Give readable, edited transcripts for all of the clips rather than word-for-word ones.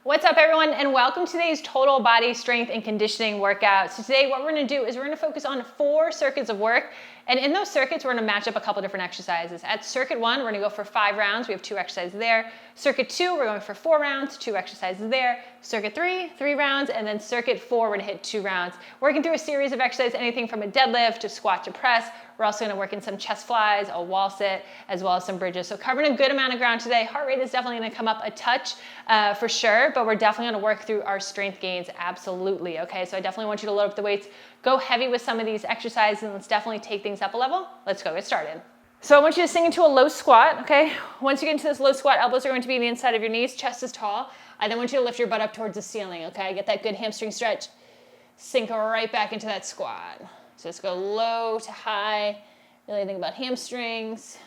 What's up, everyone, and welcome to today's total body strength and conditioning workout. So today what we're going to do is we're going to focus on 4 circuits of work, and in those circuits we're going to match up a couple different exercises. At circuit 1 we're going to go for 5 rounds. We have 2 exercises there. Circuit 2 we're going for 4 rounds, 2 exercises there. Circuit 3, 3 rounds, and then circuit 4 we're going to hit 2 rounds. Working through a series of exercises, anything from a deadlift to squat to press. We're also going to work in some chest flies, a wall sit, as well as some bridges. So covering a good amount of ground today. Heart rate is definitely going to come up a touch for sure, but we're definitely going to work through our strength gains, absolutely, okay? So I definitely want you to load up the weights, go heavy with some of these exercises, and let's definitely take things up a level. Let's go get started. So I want you to sink into a low squat, okay? Once you get into this low squat, elbows are going to be on the inside of your knees, chest is tall. I then want you to lift your butt up towards the ceiling, okay? Get that good hamstring stretch. Sink right back into that squat. So just go low to high. Really think about hamstrings.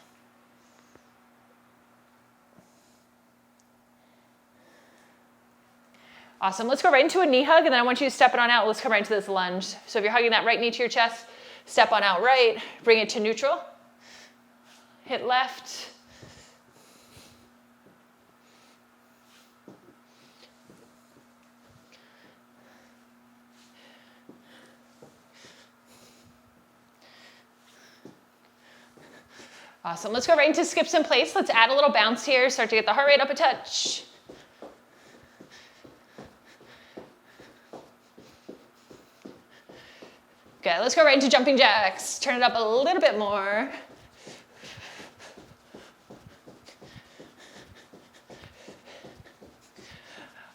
Awesome. Let's go right into a knee hug, and then I want you to step it on out. Let's come right into this lunge. So if you're hugging that right knee to your chest, step on out right, bring it to neutral. Hit left. Awesome. Let's go right into skips in place. Let's add a little bounce here. Start to get the heart rate up a touch. Good. Let's go right into jumping jacks. Turn it up a little bit more.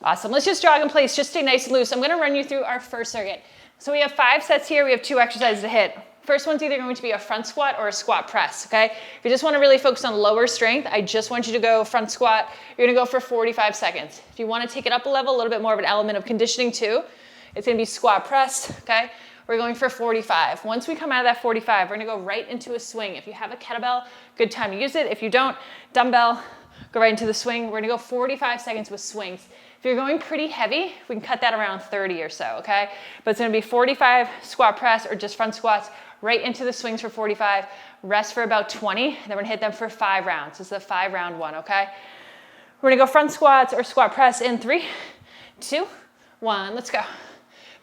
Awesome. Let's just jog in place. Just stay nice and loose. I'm going to run you through our first circuit. So we have 5 sets here. We have 2 exercises to hit. First one's either going to be a front squat or a squat press, okay? If you just want to really focus on lower strength, I just want you to go front squat. You're going to go for 45 seconds. If you want to take it up a level, a little bit more of an element of conditioning too, it's going to be squat press, okay? We're going for 45. Once we come out of that 45, we're going to go right into a swing. If you have a kettlebell, good time to use it. If you don't, dumbbell, go right into the swing. We're going to go 45 seconds with swings. If you're going pretty heavy, we can cut that around 30 or so, okay? But it's going to be 45 squat press or just front squats right into the swings for 45, rest for about 20, and then we're going to hit them for 5 rounds. This is a 5-round one, okay? We're going to go front squats or squat press in 3, 2, 1. Let's go.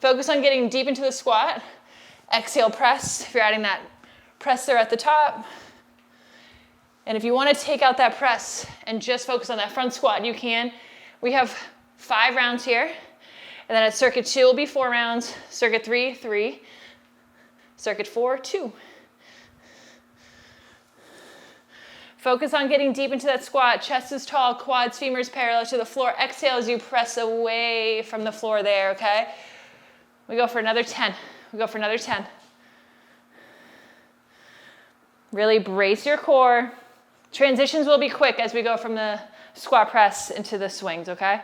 Focus on getting deep into the squat. Exhale, press. If you're adding that press there at the top. And if you want to take out that press and just focus on that front squat, you can. We have 5 rounds here. And then at circuit 2 will be 4 rounds. Circuit 3, 3. Circuit 4, 2. Focus on getting deep into that squat. Chest is tall, quads, femurs parallel to the floor. Exhale as you press away from the floor there, okay? We go for another 10. We go for another 10. Really brace your core. Transitions will be quick as we go from the squat press into the swings, okay?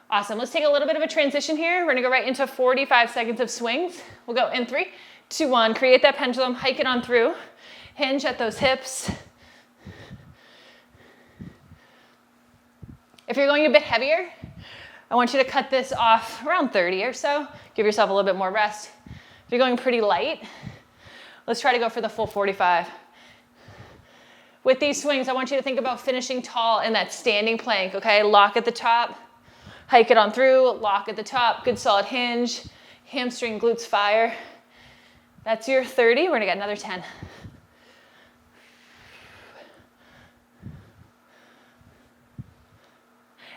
Awesome. Let's take a little bit of a transition here. We're going to go right into 45 seconds of swings. We'll go in 3, 2, 1. Create that pendulum. Hike it on through. Hinge at those hips. If you're going a bit heavier, I want you to cut this off around 30 or so. Give yourself a little bit more rest. If you're going pretty light, let's try to go for the full 45. With these swings, I want you to think about finishing tall in that standing plank, okay? Lock at the top. Hike it on through, lock at the top, good solid hinge, hamstring, glutes fire. That's your 30. We're gonna get another 10.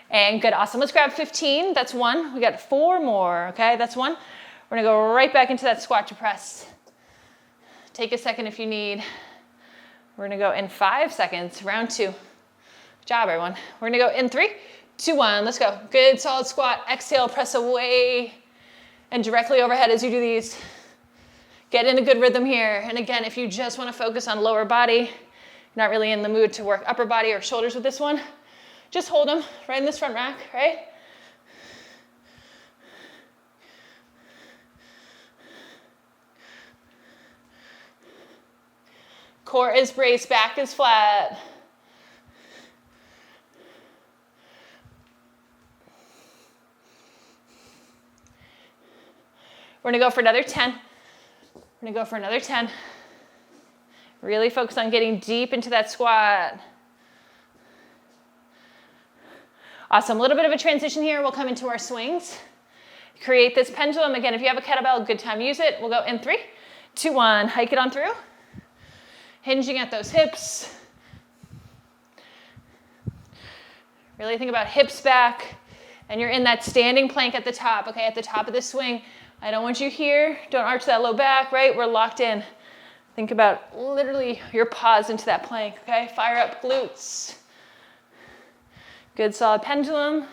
And good, awesome. Let's grab 15. That's 1. We got 4 more, okay? That's 1. We're gonna go right back into that squat to press. Take a second if you need. We're gonna go in 5 seconds, round 2. Good job, everyone. We're gonna go in 3, 2, 1, let's go. Good, solid squat. Exhale, press away and directly overhead as you do these. Get in a good rhythm here. And again, if you just want to focus on lower body, you're not really in the mood to work upper body or shoulders with this one, just hold them right in this front rack, right? Core is braced, back is flat. We're gonna go for another 10. We're gonna go for another 10. Really focus on getting deep into that squat. Awesome, a little bit of a transition here. We'll come into our swings. Create this pendulum. Again, if you have a kettlebell, good time to use it. We'll go in 3, 2, 1. Hike it on through. Hinging at those hips. Really think about hips back. And you're in that standing plank at the top, okay? At the top of the swing. I don't want you here. Don't arch that low back, right? We're locked in. Think about literally your paws into that plank, okay? Fire up glutes. Good solid pendulum.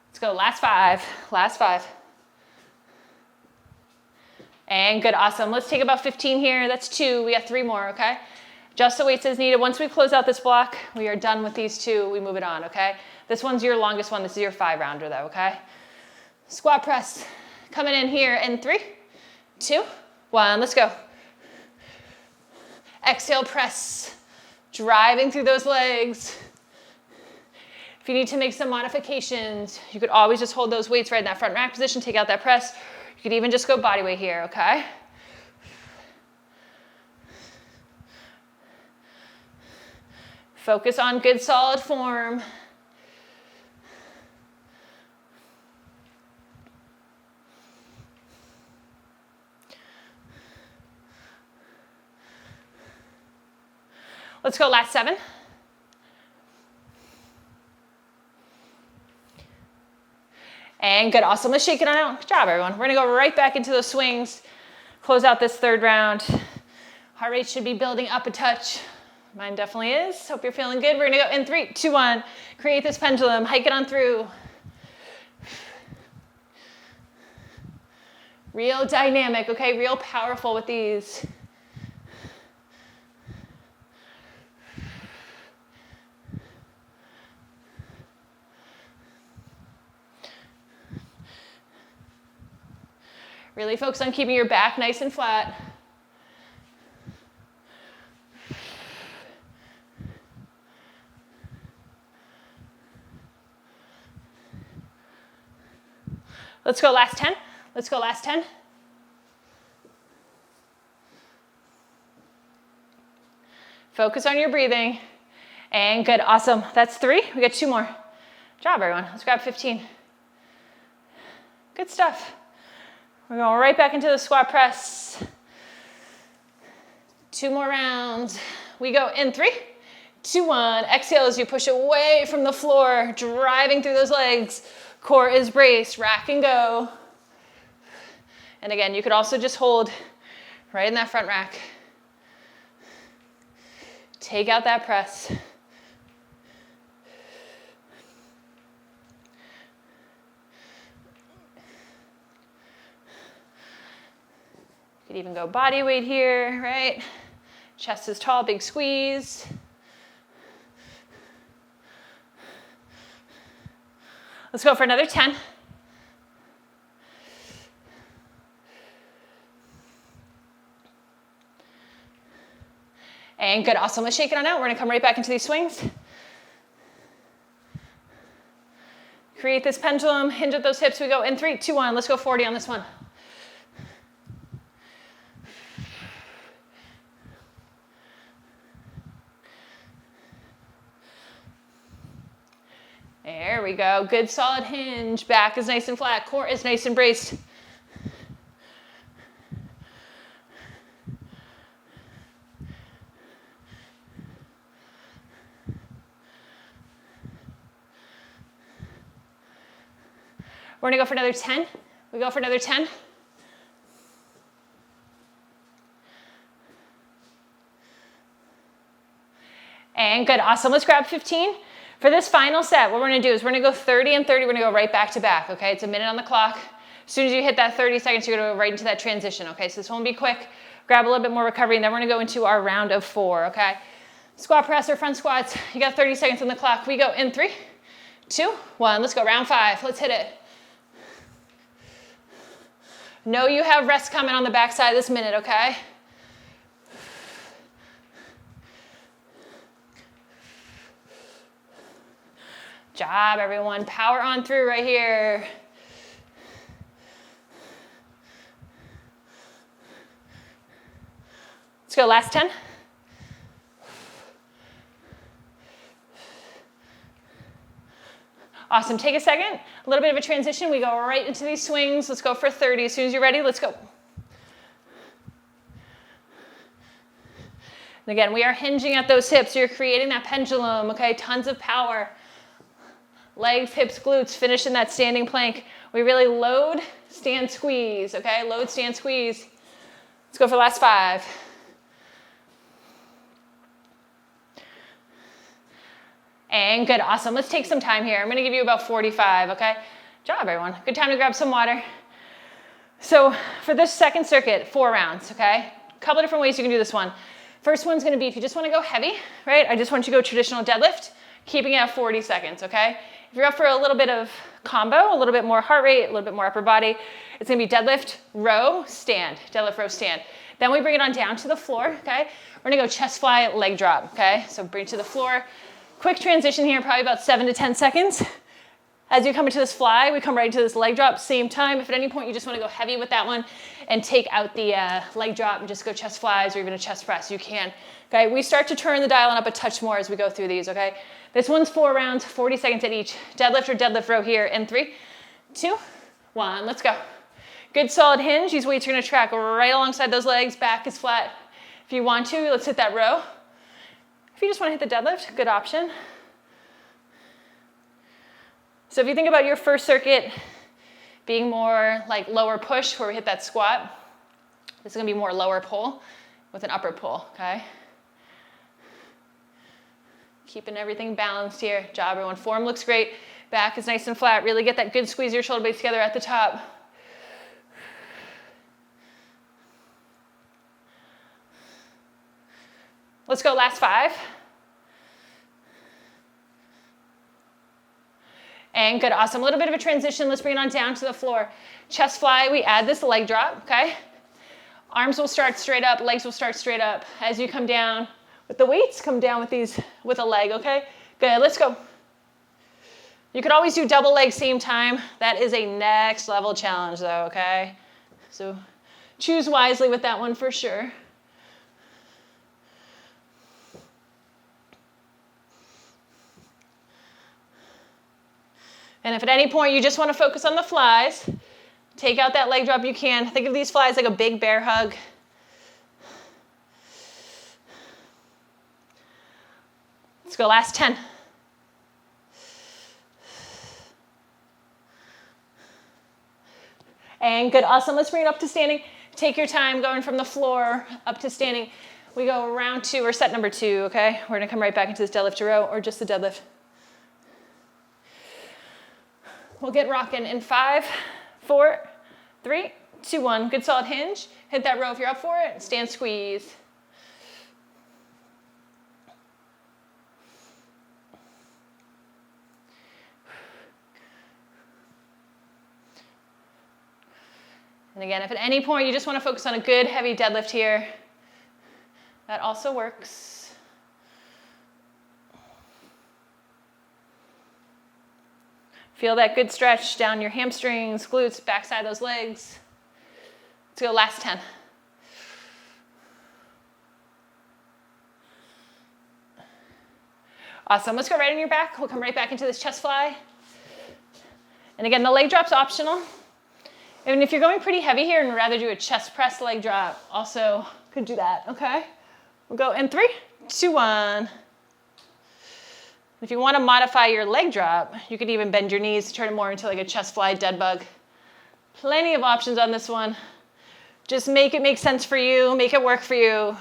Let's go, last 5, last 5. And good, awesome. Let's take about 15 here. That's 2, we got 3 more, okay? Adjust the weights as needed. Once we close out this block, we are done with these 2. We move it on, okay? This one's your longest one. This is your 5-rounder though, okay? Squat press. Coming in here in 3, 2, 1. Let's go. Exhale, press. Driving through those legs. If you need to make some modifications, you could always just hold those weights right in that front rack position. Take out that press. You could even just go body weight here, okay? Focus on good solid form. Let's go, last 7. And good, awesome. Let's shake it on out. Good job, everyone. We're gonna go right back into those swings. Close out this 3rd round. Heart rate should be building up a touch. Mine definitely is. Hope you're feeling good. We're gonna go in 3, 2, 1. Create this pendulum, hike it on through. Real dynamic, okay? Real powerful with these. Really focus on keeping your back nice and flat. Let's go, last 10. Let's go, last 10. Focus on your breathing. And good, awesome. That's 3. We got 2 more. Good job, everyone. Let's grab 15. Good stuff. We're going right back into the squat press. 2 more rounds. We go in 3, 2, 1. Exhale as you push away from the floor, driving through those legs. Core is braced, rack and go. And again, you could also just hold right in that front rack. Take out that press. You could even go body weight here, right? Chest is tall, big squeeze. Let's go for another 10. And good, awesome. Let's shake it on out. We're gonna come right back into these swings. Create this pendulum, hinge at those hips. We go in 3, 2, 1. Let's go 40 on this one. There we go. Good solid hinge. Back is nice and flat. Core is nice and braced. We're gonna go for another 10. We go for another 10. And good, awesome. Let's grab 15. For this final set, what we're gonna do is we're gonna go 30 and 30. We're gonna go right back to back, okay? It's a minute on the clock. As soon as you hit that 30 seconds, you're gonna go right into that transition, okay? So this won't be quick. Grab a little bit more recovery, and then we're gonna go into our round of 4, okay? Squat press or front squats. You got 30 seconds on the clock. We go in 3, 2, 1. Let's go, round 5. Let's hit it. Know you have rest coming on the backside this minute, okay? Job, everyone. Power on through right here. Let's go, last 10. Awesome, take a second, a little bit of a transition. We go right into these swings. Let's go for 30. As soon as you're ready, let's go. And again, we are hinging at those hips. You're creating that pendulum, okay? Tons of power. Legs, hips, glutes, finish in that standing plank. We really load, stand, squeeze, okay? Load, stand, squeeze. Let's go for the last 5. And good, awesome. Let's take some time here. I'm gonna give you about 45, okay? Good job, everyone. Good time to grab some water. So for this second circuit, 4 rounds, okay? A couple of different ways you can do this one. First one's gonna be if you just wanna go heavy, right? I just want you to go traditional deadlift, keeping it at 40 seconds, okay? If you're up for a little bit of combo, a little bit more heart rate, a little bit more upper body, it's gonna be deadlift, row, stand, deadlift, row, stand. Then we bring it on down to the floor, okay? We're gonna go chest fly, leg drop, okay? So bring it to the floor. Quick transition here, probably about 7 to 10 seconds. As you come into this fly, we come right into this leg drop, same time. If at any point you just wanna go heavy with that one and take out the leg drop and just go chest flies or even a chest press, you can. Okay, we start to turn the dial up a touch more as we go through these, okay? This one's 4 rounds, 40 seconds at each. Deadlift or deadlift row here in 3, 2, 1, let's go. Good solid hinge. These weights are gonna track right alongside those legs, back is flat. If you want to, let's hit that row. If you just wanna hit the deadlift, good option. So if you think about your first circuit being more like lower push where we hit that squat, this is gonna be more lower pull with an upper pull, okay? Keeping everything balanced here. Good job, everyone. Form looks great. Back is nice and flat. Really get that good squeeze of your shoulder blades together at the top. Let's go, last 5. And good, awesome. A little bit of a transition. Let's bring it on down to the floor. Chest fly, we add this leg drop, okay? Arms will start straight up, legs will start straight up. As you come down with the weights, come down with these, with a leg, okay? Good, let's go. You could always do double leg same time. That is a next level challenge though, okay? So choose wisely with that one for sure. And if at any point you just want to focus on the flies, take out that leg drop, you can. Think of these flies like a big bear hug. Let's go, last 10. And good, awesome. Let's bring it up to standing. Take your time going from the floor up to standing. We go round 2 or set number 2, okay? We're gonna come right back into this deadlift to row or just the deadlift. We'll get rocking in 5, 4, 3, 2, 1. Good solid hinge. Hit that row if you're up for it. Stand, squeeze. And again, if at any point you just want to focus on a good heavy deadlift here, that also works. Feel that good stretch down your hamstrings, glutes, backside of those legs. Let's go, last 10. Awesome, let's go right on your back. We'll come right back into this chest fly. And again, the leg drop's optional. And if you're going pretty heavy here and would rather do a chest press leg drop, also could do that, okay? We'll go in 3, 2, 1. If you want to modify your leg drop, you could even bend your knees to turn it more into like a chest fly dead bug. Plenty of options on this one. Just make it make sense for you, make it work for you.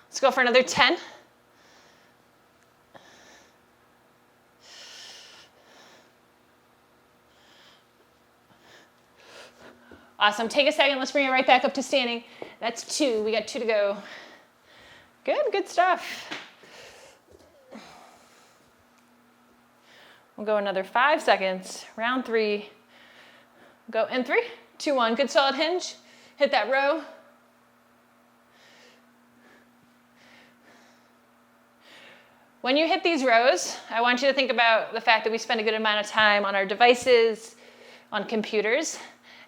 Let's go for another 10. Awesome, take a second, let's bring it right back up to standing. That's 2, we got 2 to go. Good, good stuff. We'll go another 5 seconds, round 3. Go in 3, 2, 1, good solid hinge. Hit that row. When you hit these rows, I want you to think about the fact that we spend a good amount of time on our devices, on computers,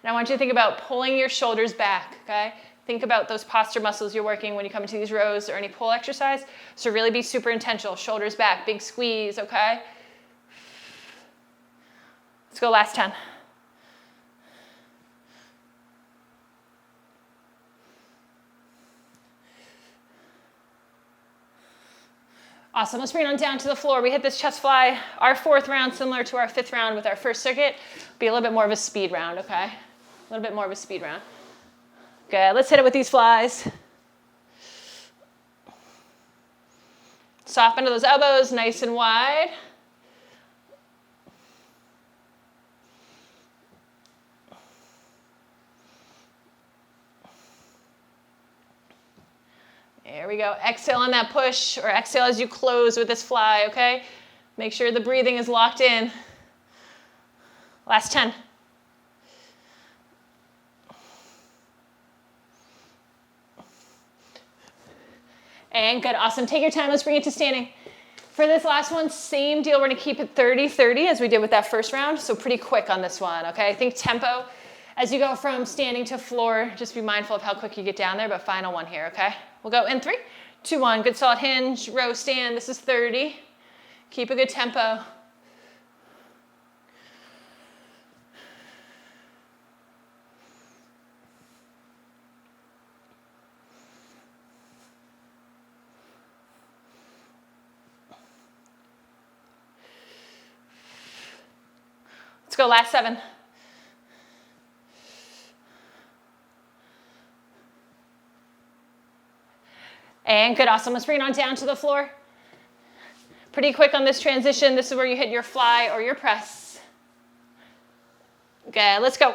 and I want you to think about pulling your shoulders back, okay? Think about those posture muscles you're working when you come into these rows or any pull exercise. So really be super intentional, shoulders back, big squeeze, okay? Let's go last 10. Awesome, let's bring it on down to the floor. We hit this chest fly. Our 4th round, similar to our 5th round with our first circuit, be a little bit more of a speed round, okay? A little bit more of a speed round. Good, let's hit it with these flies. Soften to those elbows, nice and wide. There we go. Exhale on that push, or exhale as you close with this fly, okay? Make sure the breathing is locked in. Last 10. And good, awesome. Take your time, let's bring it to standing. For this last one, same deal. We're gonna keep it 30-30 as we did with that first round, so pretty quick on this one, okay? Think tempo. As you go from standing to floor, just be mindful of how quick you get down there, but final one here, okay? We'll go in 3, 2, 1. Good solid hinge, row stand. This is 30. Keep a good tempo. Let's go last 7. And good, awesome. Let's bring it on down to the floor. Pretty quick on this transition. This is where you hit your fly or your press. Good, let's go.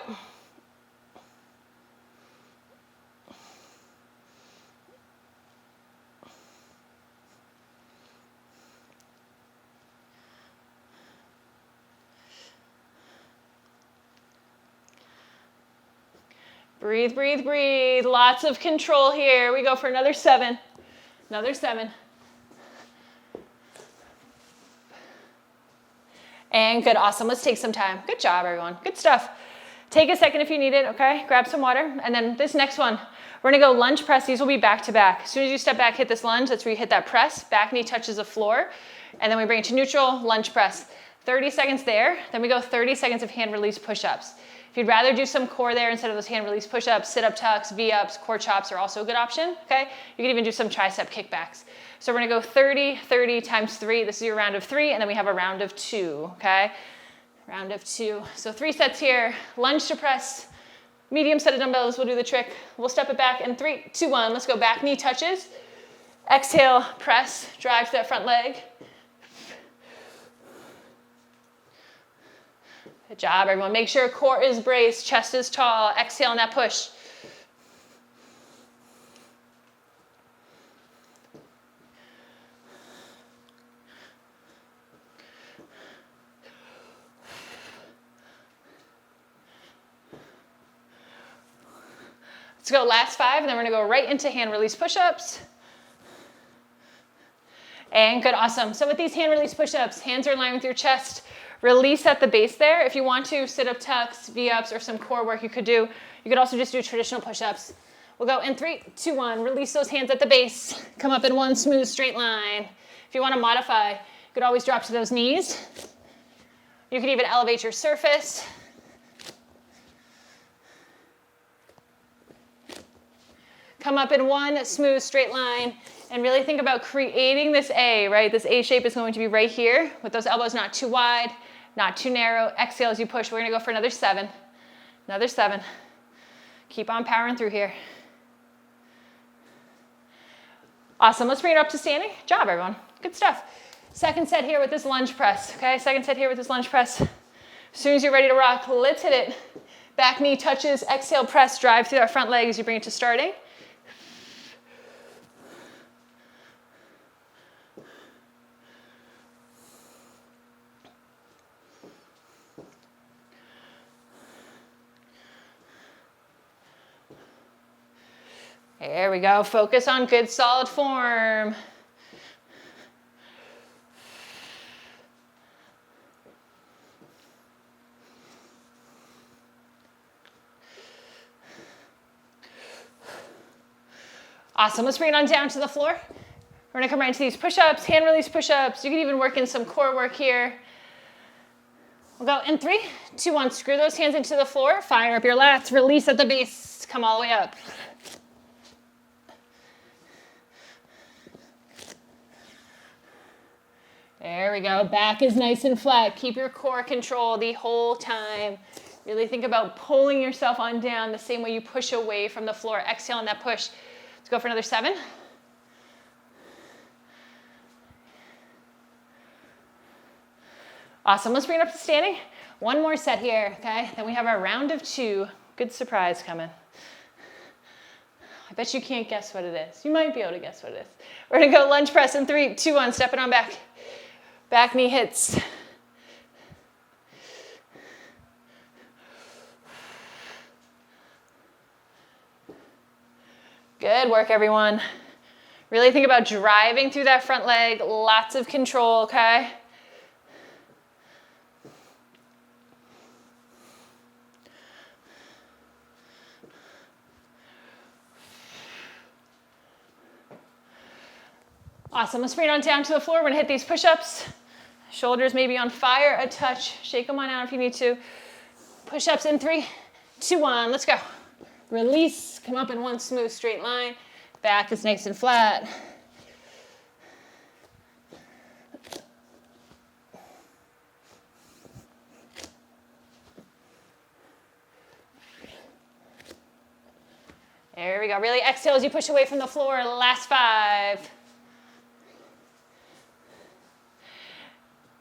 Breathe, breathe, breathe. Lots of control here. We go for another 7. Another 7. And good, awesome. Let's take some time. Good job, everyone. Good stuff. Take a second if you need it, okay? Grab some water. And then this next one, we're gonna go lunge press. These will be back to back. As soon as you step back, hit this lunge. That's where you hit that press. Back knee touches the floor. And then we bring it to neutral, lunge press. 30 seconds there. Then we go 30 seconds of hand release push-ups. If you'd rather do some core there instead of those hand release push-ups, sit-up tucks, V-ups, core chops are also a good option, okay? You can even do some tricep kickbacks. So we're gonna go 30, 30 times 3. This is your round of 3, and then we have a round of 2, okay? Round of 2. So 3 sets here, lunge to press, medium set of dumbbells will do the trick. We'll step it back in 3, 2, 1. Let's go back knee touches. Exhale, press, drive to that front leg. Good job, everyone. Make sure core is braced, chest is tall. Exhale on that push. Let's go last 5, and then we're gonna go right into hand release push-ups. And good, awesome. So with these hand release push-ups, hands are in line with your chest. Release at the base there. If you want to, sit-up tucks, V-ups, or some core work you could do. You could also just do traditional push-ups. We'll go in 3, 2, 1. Release those hands at the base. Come up in one smooth, straight line. If you want to modify, you could always drop to those knees. You could even elevate your surface. Come up in one smooth, straight line. And really think about creating this A, right? This A shape is going to be right here with those elbows not too wide, not too narrow. Exhale as you push. We're gonna go for another 7. Another 7. Keep on powering through here. Awesome, let's bring it up to standing. Good job, everyone. Good stuff. Second set here with this lunge press, okay? Second set here with this lunge press. As soon as you're ready to rock, let's hit it. Back knee touches, exhale, press, drive through that front leg as you bring it to starting. There we go. Focus on good solid form. Awesome, let's bring it on down to the floor. We're gonna come right into these push-ups, hand release push-ups. You can even work in some core work here. We'll go in 3, 2, 1. Screw those hands into the floor. Fire up your lats. Release at the base. Come all the way up. There we go. Back is nice and flat. Keep your core control the whole time. Really think about pulling yourself on down the same way you push away from the floor. Exhale on that push. Let's go for another 7. Awesome, let's bring it up to standing. One more set here, okay? Then we have our round of 2. Good surprise coming. I bet you can't guess what it is. You might be able to guess what it is. We're gonna go lunge press in 3, 2, 1. Step it on back. Back knee hits. Good work, everyone. Really think about driving through that front leg. Lots of control, okay? Awesome, let's bring it on down to the floor. We're gonna hit these push-ups. Shoulders maybe on fire, a touch. Shake them on out if you need to. Push-ups in 3, 2, 1, let's go. Release, come up in one smooth straight line. Back is nice and flat. There we go, really exhale as you push away from the floor. Last 5.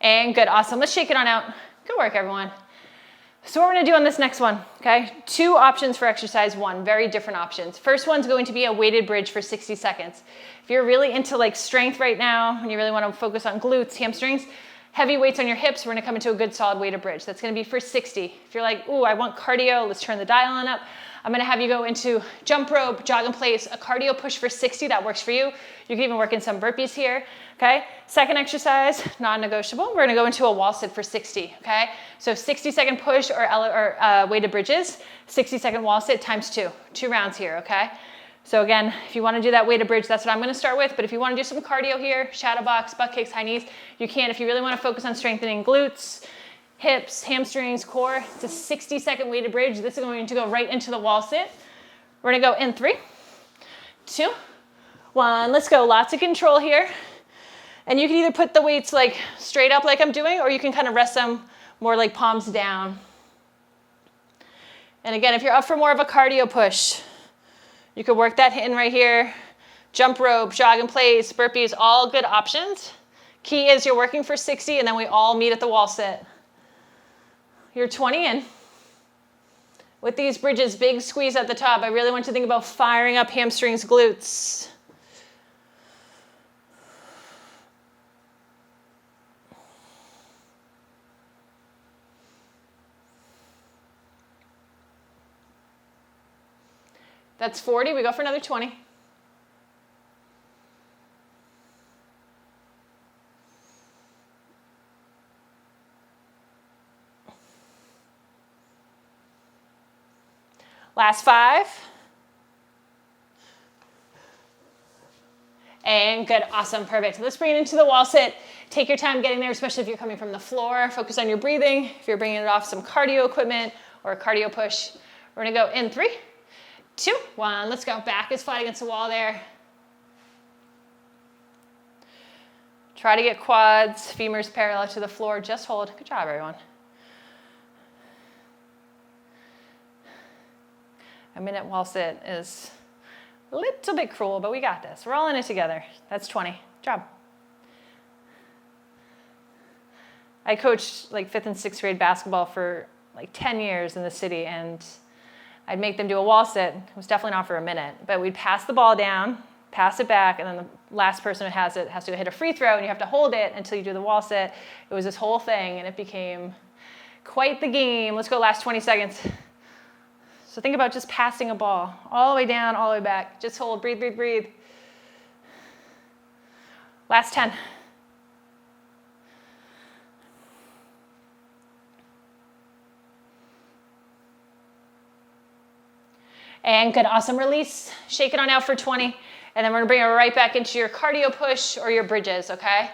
And good, awesome. Let's shake it on out. Good work, everyone. So what we're gonna do on this next one, okay? 2 options for exercise 1, very different options. First one's going to be a weighted bridge for 60 seconds. If you're really into like strength right now, and you really wanna focus on glutes, hamstrings, heavy weights on your hips, we're gonna come into a good solid weighted bridge. That's gonna be for 60. If you're like, ooh, I want cardio, let's turn the dial on up. I'm gonna have you go into jump rope, jog in place, a cardio push for 60, that works for you. You can even work in some burpees here, okay? Second exercise, non-negotiable, we're gonna go into a wall sit for 60, okay? So 60-second push or weighted bridges, 60-second wall sit times 2. 2 rounds here, okay? So again, if you wanna do that weighted bridge, that's what I'm gonna start with, but if you wanna do some cardio here, shadow box, butt kicks, high knees, you can. If you really wanna focus on strengthening glutes, hips, hamstrings, core, it's a 60-second weighted bridge. This is going to go right into the wall sit. We're gonna go in 3, 2, 1. Let's go, lots of control here. And you can either put the weights like straight up like I'm doing, or you can kind of rest them more like palms down. And again, if you're up for more of a cardio push, you could work that in right here. Jump rope, jog in place, burpees, all good options. Key is you're working for 60 and then we all meet at the wall sit. You're 20 in. With these bridges, big squeeze at the top. I really want you to think about firing up hamstrings, glutes. That's 40, we go for another 20. Last 5. And good, awesome, perfect. Let's bring it into the wall sit. Take your time getting there, especially if you're coming from the floor. Focus on your breathing. If you're bringing it off some cardio equipment or a cardio push. We're gonna go in 3, 2, 1. Let's go. Back is flat against the wall there. Try to get quads, femurs parallel to the floor. Just hold. Good job, everyone. A minute wall sit is a little bit cruel, but we got this. We're all in it together. That's 20. Good job. I coached like 5th and 6th grade basketball for like 10 years in the city, and I'd make them do a wall sit. It was definitely not for a minute, but we'd pass the ball down, pass it back, and then the last person who has it has to hit a free throw, and you have to hold it until you do the wall sit. It was this whole thing, and it became quite the game. Let's go last 20 seconds. So think about just passing a ball all the way down, all the way back. Just hold, breathe, breathe, breathe. Last 10. And good, awesome, release. Shake it on out for 20. And then we're gonna bring it right back into your cardio push or your bridges, okay?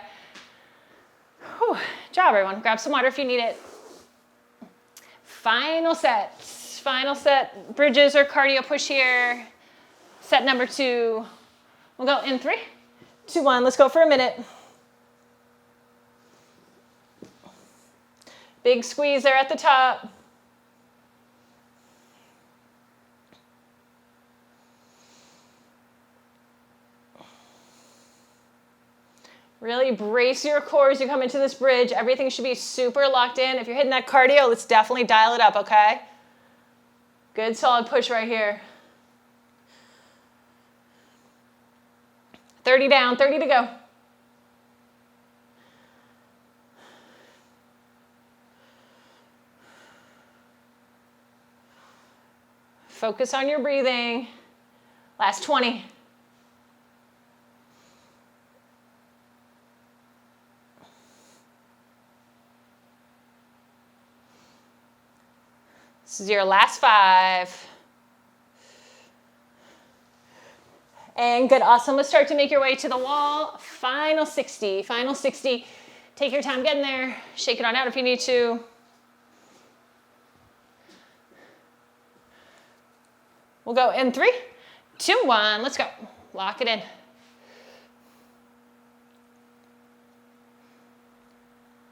Whew, good job, everyone. Grab some water if you need it. Final set, bridges or cardio push here. Set number 2. We'll go in 3, 2, 1. Let's go for a minute. Big squeeze there at the top. Really brace your core as you come into this bridge. Everything should be super locked in. If you're hitting that cardio, let's definitely dial it up, okay? Good solid push right here. 30 down, 30 to go. Focus on your breathing. Last 20. This is your last 5. And good, awesome. Let's start to make your way to the wall. Final 60, final 60. Take your time getting there. Shake it on out if you need to. We'll go in 3, 2, 1. Let's go. Lock it in.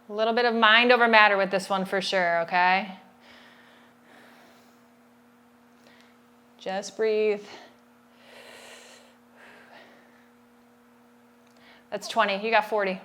A little bit of mind over matter with this one for sure, okay? Just breathe. That's 20. You got 40.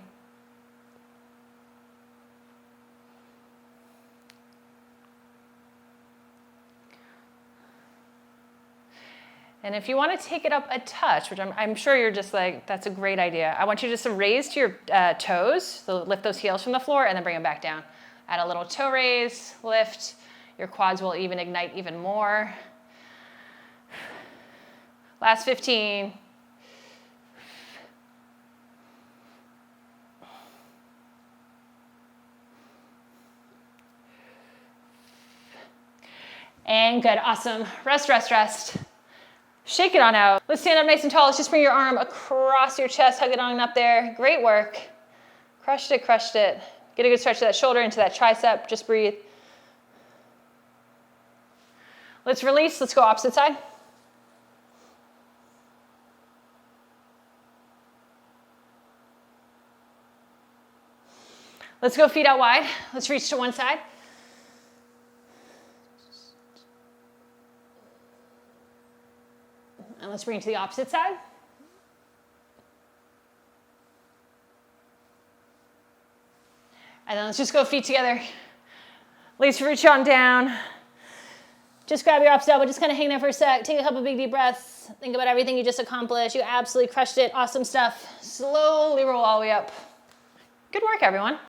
And if you want to take it up a touch, which I'm sure you're just like, that's a great idea. I want you just to raise to your toes, so lift those heels from the floor and then bring them back down. Add a little toe raise, lift. Your quads will even ignite even more. Last 15. And good, awesome. Rest, rest, rest. Shake it on out. Let's stand up nice and tall. Let's just bring your arm across your chest, hug it on up there. Great work. Crushed it, crushed it. Get a good stretch to that shoulder, into that tricep. Just breathe. Let's release. Let's go opposite side. Let's go feet out wide. Let's reach to one side. And let's bring it to the opposite side. And then let's just go feet together. Let's reach on down. Just grab your opposite elbow, just kind of hang there for a sec. Take a couple big deep breaths. Think about everything you just accomplished. You absolutely crushed it. Awesome stuff. Slowly roll all the way up. Good work, everyone.